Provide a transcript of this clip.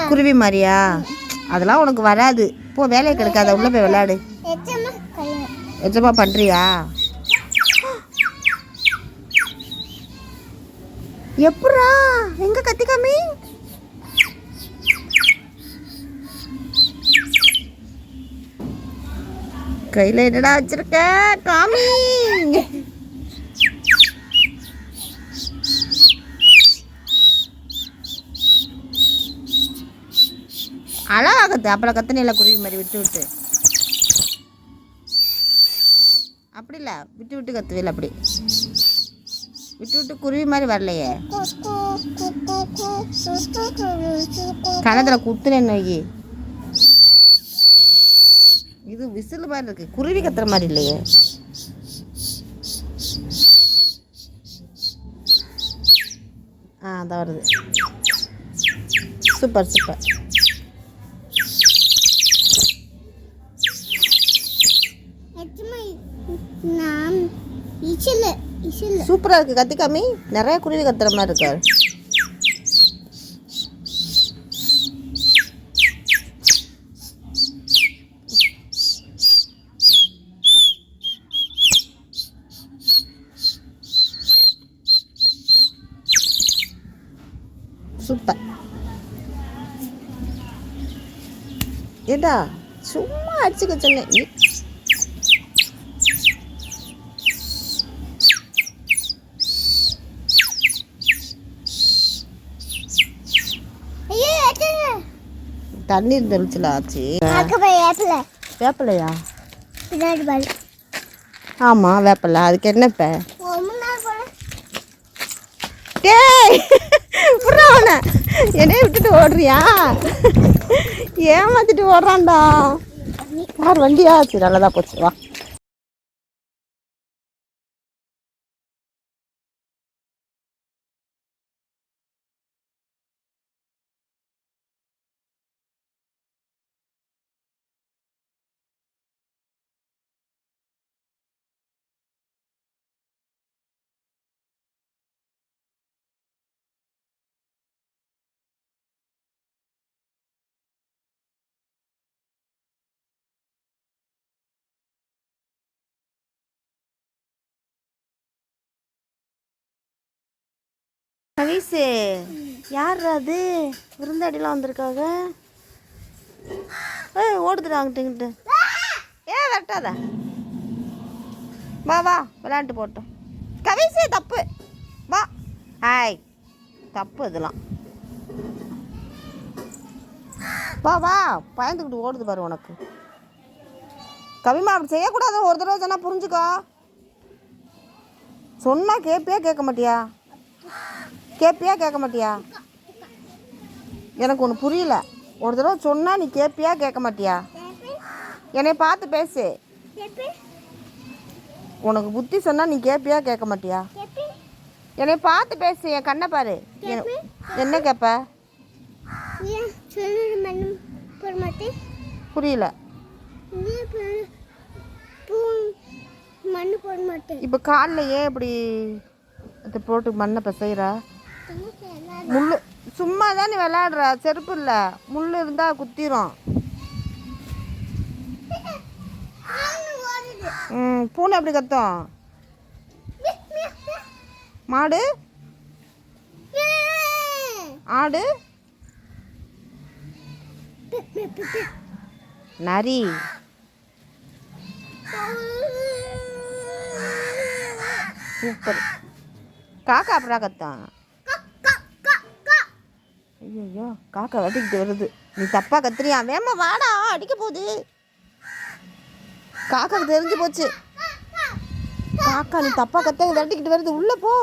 குருவி மாதிரியா? அதெல்லாம் உனக்கு வராது. போ, வேலையை கிடைக்காத, உள்ள போய் விளையாடு. எச்சமா பண்றியா? எப்படா எங்க கத்திக்காமி? கையில என்னடா வச்சிருக்க காமி? அழகா கத்து. அப்புறம் கத்துனில குருவி மாதிரி விட்டு விட்டு. அப்படி இல்லை, விட்டு விட்டு கத்துவேல. அப்படி விட்டு விட்டு குருவி மாதிரி வரலையே. கணத்துல குத்துனேன்னு வை. இது விசில் மாதிரி இருக்கு, குருவி கத்துற மாதிரி இல்லையே. அதான் வருது. Super super. சூப்பரா இருக்கு கத்திக்காமி. நிறைய குருவி கத்துற மாதிரி இருக்காரு. சூப்பர். ஏடா சும்மா அடிச்சுக்க சொன்னேன். தண்ணீர் தெளிச்சல ஆச்சு. வேப்பிலையா? ஆமா வேப்பில. அதுக்கு என்ன இப்ப? என்னைய விட்டுட்டு ஓடுறியா? ஏமாத்திட்டு ஓடுறான்டா. யார் வண்டியா? சரி நல்லதா போச்சு. வா. கவிசு யார் அது? விருந்தாடிலாம் வந்திருக்காங்க. ஓடுதுடா அங்கிட்டு. வரட்டாத. வா வா விளையாண்டு போட்டோம். கவிசு தப்பு. வா. ஹாய் தப்பு இதெல்லாம். வா வா. பயந்துக்கிட்டு ஓடுது பாரு உனக்கு. கவிமா அப்படி செய்யக்கூடாது. ஒரு தடவை சொன்னா புரிஞ்சுக்கோ. சொன்னா கேட்பியா கேட்க மாட்டியா? கேட்பியா கேட்க மாட்டியா? எனக்கு ஒன்று புரியல. ஒரு தடவை சொன்னால் நீ கேட்பியா கேட்க மாட்டியா? என்னை பார்த்து பேசு. உனக்கு புத்தி சொன்னால் நீ கேட்பியா கேட்க மாட்டியா? என்னை பார்த்து பேசு. என் கண்ணை பாரு. என்ன கேட்ப? புரியல. இப்போ காலில் ஏன் இப்படி அதை போட்டு மண்ணை பசைகிறா? முள் சும்மா தான் நீ விளையாடுற. செருப்பு இல்லை, முள் இருந்தால் குத்திரும். பூனை எப்படி கத்தும்? மாடு ஆடு நரி சூப்பர். காக்கா அப்படின்னா கத்தான். ஐயோ காக்கா வெட்டிக்கிட்டு வருது. நீ தப்பா கத்துறியா? வேமா வாடா, அடிக்க போகுது. காக்காக்கு தெரிஞ்சு போச்சு. காக்கா நீ தப்பா கத்த வெட்டிக்கிட்டு வருது. உள்ள போ.